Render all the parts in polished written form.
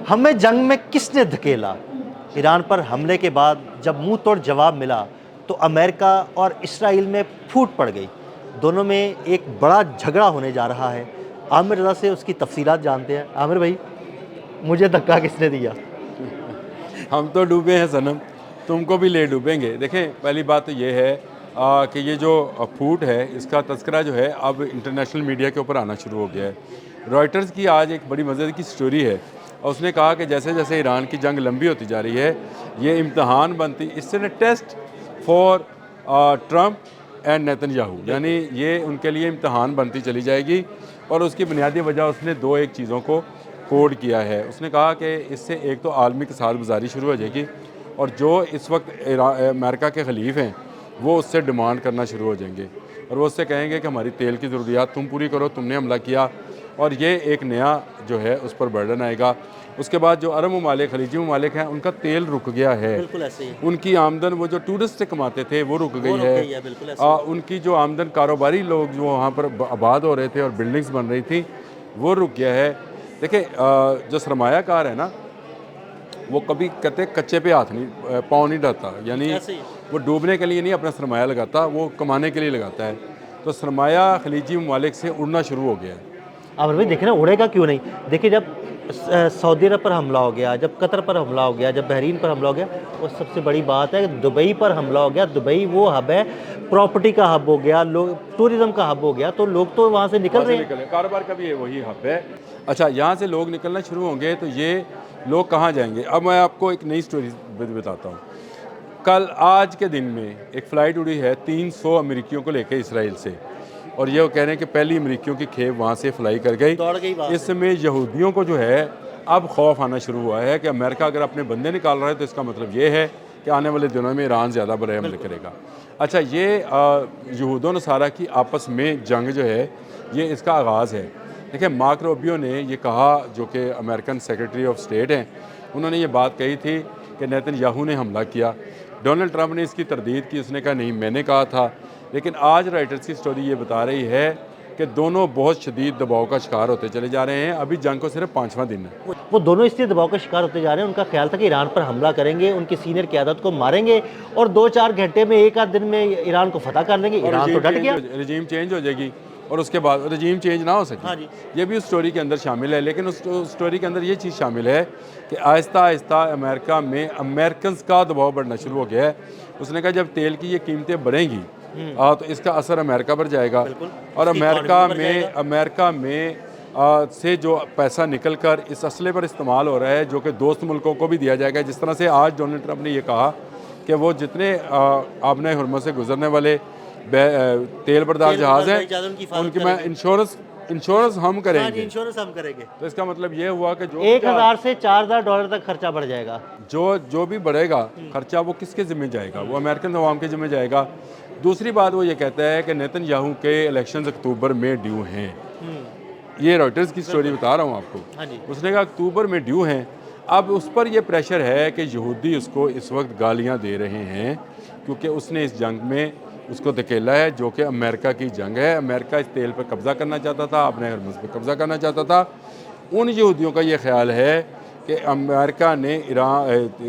हमें जंग में किसने धकेला? ईरान पर हमले के बाद जब मुंह तोड़ जवाब मिला तो अमेरिका और इसराइल में फूट पड़ गई। दोनों में एक बड़ा झगड़ा होने जा रहा है। आमिर रज़ा से उसकी तफसीलात जानते हैं। आमिर भाई, मुझे धक्का किसने दिया? हम तो डूबे हैं सनम, तुमको भी ले डूबेंगे। देखें, पहली बात तो ये है कि ये जो फूट है इसका तस्करा जो है अब इंटरनेशनल मीडिया के ऊपर आना शुरू हो गया है। रॉयटर्स की आज एक बड़ी मज़े की स्टोरी है और उसने कहा कि जैसे जैसे ईरान की जंग लंबी होती जा रही है, ये इम्तहान बनती, इससे न test for Trump and Netanyahu, यानी ये उनके लिए इम्तहान बनती चली जाएगी। और उसकी बुनियादी वजह उसने दो एक चीज़ों को कोड किया है। उसने कहा कि इससे एक तो आलमी साथ गुजारी शुरू हो जाएगी और जो इस वक्त अमेरिका के खलीफ हैं वो उससे डिमांड करना शुरू हो जाएंगे और वो उससे कहेंगे कि हमारी तेल की ज़रूरियात तुम पूरी करो, तुमने हमला किया। और ये एक नया जो है उस पर बर्डन आएगा। उसके बाद जो अरब ममालिक, खलीजी ममालिक हैं, उनका तेल रुक गया है, बिल्कुल ऐसे ही। उनकी आमदन वो जो टूरिस्ट से कमाते थे वो रुक गई है। बिल्कुल ऐसे ही। उनकी जो आमदन कारोबारी लोग जो वहाँ पर आबाद हो रहे थे और बिल्डिंग्स बन रही थी वो रुक गया है। देखिए, जो सरमायाकार है ना, वो कभी कहते कच्चे पे हाथ नहीं पाँव नहीं डालता, यानी वो डूबने के लिए नहीं अपना सरमाया लगाता, वो कमाने के लिए लगाता है। तो सरमाया खलीजी ममालिक से उड़ना शुरू हो गया है। आमिर भाई, देखिए ना, उड़ेगा क्यों नहीं? देखिए, जब सऊदी अरब पर हमला हो गया, जब कतर पर हमला हो गया, जब बहरीन पर हमला हो गया, और सबसे बड़ी बात है दुबई पर हमला हो गया। दुबई वो हब है, प्रॉपर्टी का हब हो गया, लोग टूरिज्म का हब हो गया, तो लोग तो वहाँ से निकल रहे हैं। कारोबार का भी वही हब है। अच्छा, यहाँ से लोग निकलना शुरू होंगे तो ये लोग कहाँ जाएंगे? अब मैं आपको एक नई स्टोरी बताता हूँ। कल आज के दिन में एक फ़्लाइट उड़ी है 300 अमेरिकियों को लेकर इसराइल से, और ये कह रहे हैं कि पहली अमेरिकियों की खेप वहाँ से फ्लाई कर गई। दौड़ गई वहाँ से। इसमें यहूदियों को जो है अब खौफ आना शुरू हुआ है कि अमेरिका अगर अपने बंदे निकाल रहा है तो इसका मतलब ये है कि आने वाले दिनों में ईरान ज़्यादा बड़े हमले करेगा। अच्छा, ये यहूद नसारा की आपस में जंग जो है ये इसका आगाज़ है। देखिए, मार्क रूबियो ने ये कहा, जो कि अमेरिकन सेक्रेटरी ऑफ स्टेट हैं, उन्होंने ये बात कही थी कि नेतन्याहू ने हमला किया। डोनाल्ड ट्रंप ने इसकी तरदीद की, उसने कहा नहीं मैंने कहा था। लेकिन आज राइटर्स की स्टोरी ये बता रही है कि दोनों बहुत शदीद दबाव का शिकार होते चले जा रहे हैं। अभी जंग को सिर्फ 5वां दिन है। वो दोनों इसलिए दबाव का शिकार होते जा रहे हैं। उनका ख्याल था कि ईरान पर हमला करेंगे, उनकी सीनियर क़यादत को मारेंगे और 2-4 घंटे में, एक आध दिन में ईरान को फतह कर लेंगे। ईरान तो डट गया। रजीम चेंज हो जाएगी और उसके बाद रजीम चेंज ना हो सके। हाँ जी। ये भी उस स्टोरी के अंदर शामिल है। लेकिन उस स्टोरी के अंदर ये चीज़ शामिल है कि आहिस्ता आहिस्ता अमेरिका में अमेरिकन का दबाव बढ़ना शुरू हो गया है। उसने कहा जब तेल की ये कीमतें बढ़ेंगी तो इसका असर अमेरिका पर जाएगा और अमेरिका में से जो पैसा निकल कर इस असले पर इस्तेमाल हो रहा है, जो कि दोस्त मुल्कों को भी दिया जाएगा। जिस तरह से आज डोनाल्ड ट्रंप ने ये कहा कि वो जितने आबने हुर्मुज़ से गुजरने वाले तेल बरदार जहाज़ हैं उनकी मैं इंश्योरेंस हम करेंगे। इंश्योरेंस हम करेंगे। तो इसका मतलब ये हुआ कि जो 1000 से $4000 तक खर्चा बढ़ जाएगा। जो भी बढ़ेगा खर्चा वो किसके ज़िम्मे जाएगा? वो अमेरिकन अवाम के ज़िम्मे जाएगा। दूसरी बात वो ये कहता है कि नेतन्याहू के इलेक्शंस अक्टूबर में ड्यू हैं। ये रॉयटर्स की स्टोरी बता रहा हूँ आपको। हाँ जी। उसने कहा अक्टूबर में ड्यू हैं। अब उस पर यह प्रेशर है कि यहूदी उसको इस वक्त गालियाँ दे रहे हैं क्योंकि उसने इस जंग में उसको धकेला है, जो कि अमेरिका की जंग है। अमेरिका इस तेल पर कब्ज़ा करना चाहता था, अपने हरमुज़ पर कब्ज़ा करना चाहता था। उन यहूदियों का ये ख्याल है कि अमेरिका ने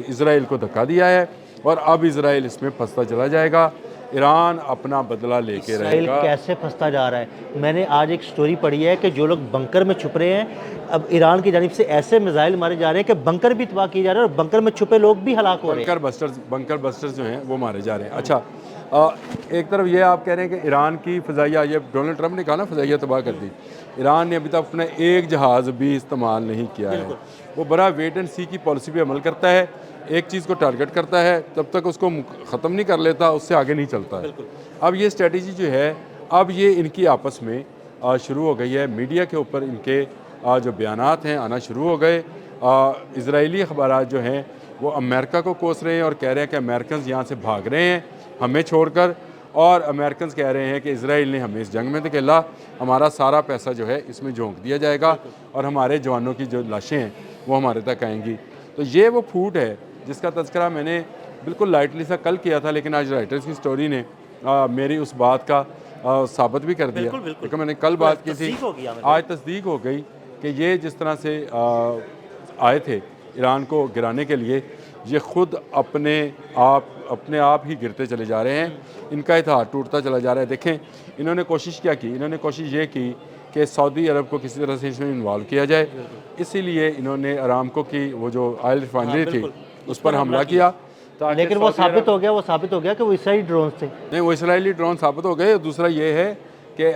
इसराइल को धक्का दिया है और अब इसराइल इसमें फंसता चला जाएगा। ईरान अपना बदला लेके रहेगा। कैसे फंसता जा रहा है? मैंने आज एक स्टोरी पढ़ी है कि जो लोग बंकर में छुप रहे हैं, अब ईरान की जानिब से ऐसे मिसाइल मारे जा रहे हैं कि बंकर भी तबाह किए जा रहे हैं और बंकर में छुपे लोग भी हलाक हो रहे हैं। बंकर बस्टर्स जो हैं वो मारे जा रहे हैं। अच्छा, एक तरफ ये आप कह रहे हैं कि ईरान की फ़ज़ाइया, ये डोनाल्ड ट्रंप ने कहा ना फ़ज़ाइया तबाह कर दी। ईरान ने अभी तक अपना एक जहाज़ भी इस्तेमाल नहीं किया है। वो बड़ा वेट एंड सी की पॉलिसी पे अमल करता है, एक चीज़ को टारगेट करता है, तब तक उसको ख़त्म नहीं कर लेता, उससे आगे नहीं चलता है। अब ये स्ट्रेटजी जो है, अब ये इनकी आपस में शुरू हो गई है। मीडिया के ऊपर इनके जो बयानात हैं आना शुरू हो गए। इजरायली अखबारात जो हैं वो अमेरिका को कोस रहे हैं और कह रहे हैं कि अमेरिकन यहाँ से भाग रहे हैं हमें छोड़कर, और अमेरिकन कह रहे हैं कि इजराइल ने हमें इस जंग में धकेला, हमारा सारा पैसा जो है इसमें झोंक दिया जाएगा और हमारे जवानों की जो लाशें हैं वो हमारे तक आएंगी। तो ये वो फूट है जिसका तज़किरा मैंने बिल्कुल लाइटली सा कल किया था, लेकिन आज राइटर्स की स्टोरी ने मेरी उस बात का साबित भी कर दिया। क्योंकि मैंने कल बात की थी, आज तस्दीक हो गई कि ये जिस तरह से आए थे ईरान को गिराने के लिए, ये खुद अपने आप ही गिरते चले जा रहे हैं, इनका इतिहाद टूटता चला जा रहा है। देखें इन्होंने कोशिश क्या की, इन्होंने कोशिश ये की कि सऊदी अरब को किसी तरह से इसमें इन्वॉल्व किया जाए, इसीलिए इन्होंने अरामको की वो जो ऑयल रिफाइनरी थी उस पर हमला किया। लेकिन वो साबित हो गया कि वो इसराइली ड्रोन थे। नहीं, वो इसराइली ड्रोन साबित हो गए। दूसरा ये है कि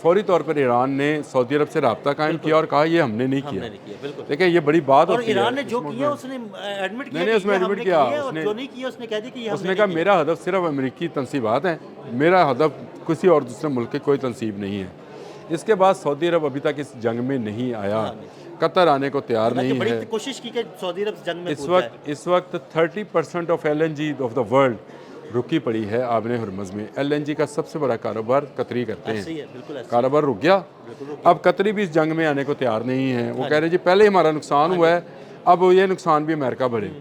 फौरी तौर पर ईरान ने सऊदी अरब से रब्ता कायम किया और कहा ये हमने नहीं किया। देखिए ये बड़ी बात होती है। ईरान ने जो किया उसने एडमिट किया, उसने एडमिट किया, जो नहीं किया उसने कह दिया कि उसने कहा मेरा हदफ सिर्फ अमेरिकी तनसीबात हैं, मेरा हदफ किसी और दूसरे मुल्क की कोई तनसीब नहीं है। इसके बाद सऊदी अरब अभी तक इस जंग में नहीं आया, कतर आने को तैयार नहीं है। कोशिश की कि सऊदी अरब जंग में इस वक्त 30% of LNG of the world रुकी पड़ी है आबने हुरमज़ में। LNG का सबसे बड़ा कारोबार कतरी करते हैं, कारोबार रुक गया। अब कतरी भी इस जंग में आने को तैयार नहीं है। वो कह रहे जी पहले हमारा नुकसान हुआ है, अब ये नुकसान भी अमेरिका भरे।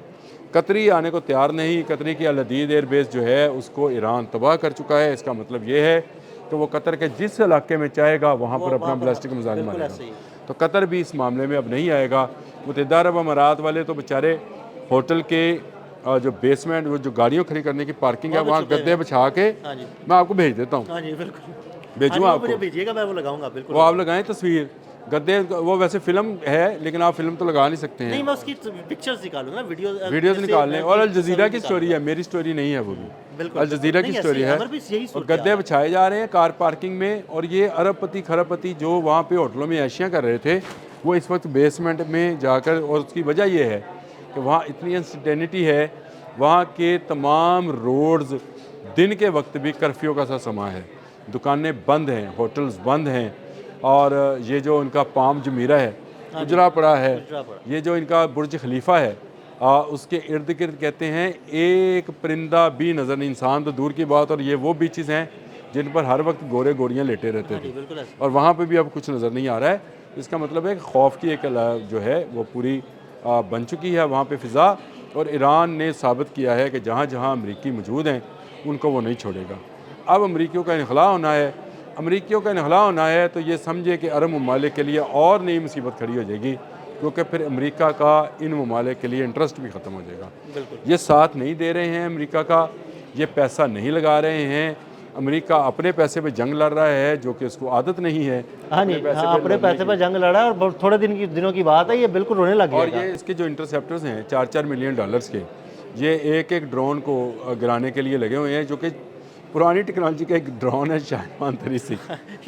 कतरी आने को तैयार नहीं। कतरी की अल अदीद एयरबेस जो है उसको ईरान तबाह कर चुका है। इसका मतलब ये है कि वो कतर के जिस इलाके में चाहेगा वहाँ पर अपना बैलिस्टिक मिसाइल मारेगा। तो कतर भी इस मामले में अब नहीं आएगा। मुत्तहिदा अरब अमारात वाले तो बेचारे होटल के जो बेसमेंट, वो जो गाड़ियों खड़ी करने की पार्किंग है, वहाँ गद्दे बिछा के मैं आपको भेज देता हूँ, भेजूँ आपको, भेजिएगा, मैं वो लगाऊंगा। बिल्कुल वो आप लगाएं तस्वीर गद्दे। वो वैसे फिल्म है लेकिन आप फिल्म तो लगा नहीं सकते हैं। नहीं, मैं उसकी पिक्चर्स निकालूंगा, वीडियोस निकाल लें। और अल जजीरा की स्टोरी है, मेरी स्टोरी नहीं है वो भी, अल जजीरा की स्टोरी है। और गद्दे बिछाए जा रहे हैं कार पार्किंग में। और ये अरबपति खरबपति जो वहाँ पे होटलों में ऐशियाँ कर रहे थे, वो इस वक्त बेसमेंट में जाकर, और उसकी वजह ये है कि वहाँ इतनी अनसर्टेनिटी है, वहाँ के तमाम रोड्स दिन के वक्त भी कर्फ्यू का सा समा है, दुकानें बंद हैं, होटल्स बंद हैं। और ये जो उनका पाम जमीरा है उजड़ा पड़ा है, ये जो इनका बुर्ज खलीफा है उसके इर्द गिर्द कहते हैं एक परिंदा भी नज़र नहीं, इंसान तो दूर की बात। और ये वो बीचेस हैं जिन पर हर वक्त गोरे गोरियाँ लेटे रहते थे, और वहाँ पे भी अब कुछ नज़र नहीं आ रहा है। इसका मतलब है कि खौफ की एक जो है वो पूरी बन चुकी है वहाँ पे फ़िज़ा। और ईरान ने साबित किया है कि जहाँ जहाँ अमरीकी मौजूद हैं उनको वो नहीं छोड़ेगा। अब अमरीकियों का इनखला होना है, अमरीकियों का इनखला होना है तो ये समझे कि अरब ममालिक के लिए और नई मुसीबत खड़ी हो जाएगी, क्योंकि फिर अमरीका का इन ममालिक के लिए इंटरेस्ट भी ख़त्म हो जाएगा। ये साथ नहीं दे रहे हैं अमरीका का, ये पैसा नहीं लगा रहे हैं। अमेरिका अपने पैसे पे जंग लड़ रहा है, जो कि उसको आदत नहीं है। अपने पैसे पे जंग लड़ा है, और थोड़े दिनों की बात है, ये बिल्कुल रोने लग गया। और ये इसके जो इंटरसेप्टर्स हैं $4-4 मिलियन के, ये एक ड्रोन को गिराने के लिए लगे हुए हैं, जो कि पुरानी टेक्नोलॉजी का एक ड्रोन है शायद 36।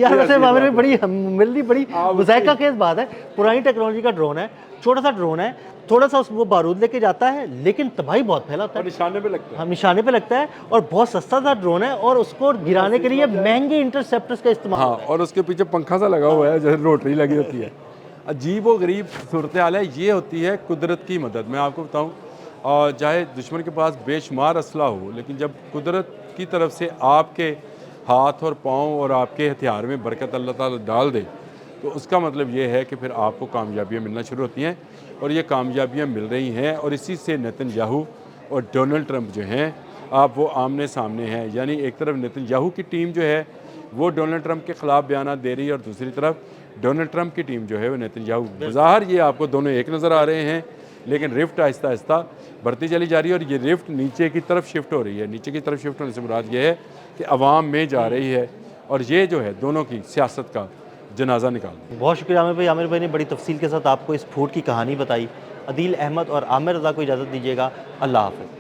यार वैसे बाबे में बड़ी मुज़ाहिका केस बात है। पुरानी टेक्नोलॉजी का ड्रोन है, छोटा सा ड्रोन है, थोड़ा सा वो बारूद लेके जाता है, लेकिन तबाही बहुत फैलाता है, निशाने पे लगता है। हम निशाने पे लगता है, और बहुत सस्ता सा ड्रोन है, और उसको गिराने के लिए महंगे इंटरसेप्टर्स का इस्तेमाल। हाँ, और उसके पीछे पंखा सा लगा हुआ है जैसे रोटरी लगी होती है। अजीब व गरीब सूरत हाल है। ये होती है कुदरत की मदद। मैं आपको बताऊँ, और चाहे दुश्मन के पास बेशुमार असला हो, लेकिन जब कुदरत की तरफ से आपके हाथ और पाँव और आपके हथियार में बरकत अल्लाह ताला डाल दे, तो उसका मतलब ये है कि फिर आपको कामयाबियाँ मिलना शुरू होती हैं। और ये कामयाबियाँ मिल रही हैं, और इसी से नेतन्याहू और डोनाल्ड ट्रंप जो हैं आप वो आमने सामने हैं। यानी एक तरफ नेतन्याहू की टीम जो है वो डोनाल्ड ट्रंप के ख़िलाफ़ बयान दे रही है, और दूसरी तरफ डोनाल्ड ट्रंप की टीम जो है वो नेतन्याहू। ज़ाहिर ये आपको दोनों एक नज़र आ रहे हैं, लेकिन रिफ्ट आहिस्ता आहिस्ता बढ़ती चली जा रही है, और ये रिफ्ट नीचे की तरफ शिफ्ट हो रही है। नीचे की तरफ शिफ्ट होने से मुराद ये है कि अवाम में जा रही है, और ये जो है दोनों की सियासत का जनाजा निकाल। बहुत शुक्रिया आमिर भाई ने बड़ी तफसील के साथ आपको इस फूड की कहानी बताई। अदील अहमद और आमिर रज़ा को इजाज़त दीजिएगा। अल्लाह हाफ़िज़।